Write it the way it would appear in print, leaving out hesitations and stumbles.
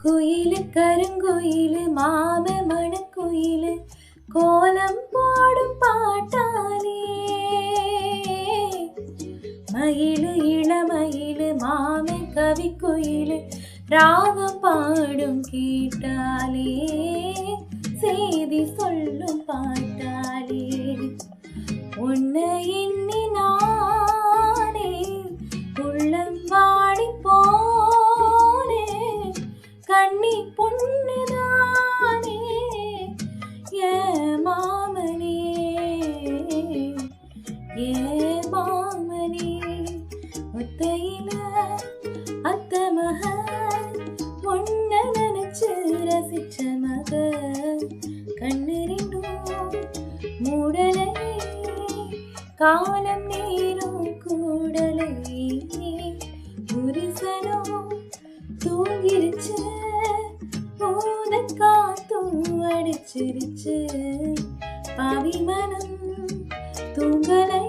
குயிலு கருங்குயிலு மாம மணக்குயிலு கோலம் போடும் பாட்டாலே, மயிலு இளமயிலு மாம கவிக்குயிலு ராகம் பாடும் கேட்டாலே, செய்தி சொல்லும் பாட்டாலே. உன்னை எண்ணி நானே உள்ளம் வாடி போனே, கண்ணி பொண்ணுதானே ஏ மாமனே, ஏ மாமனே. ஒத்தையில அத்த மக ஒன்ன நினைச்சு ரசிச்ச மக, கண்ணு ரெண்டும் மூடலை காலம் நேரம் கூடலை, புருஷனோ தூங்கிருச்சு பூத காத்தும் அடிச்சிருச்சு, பாவி மனம் தூங்கலை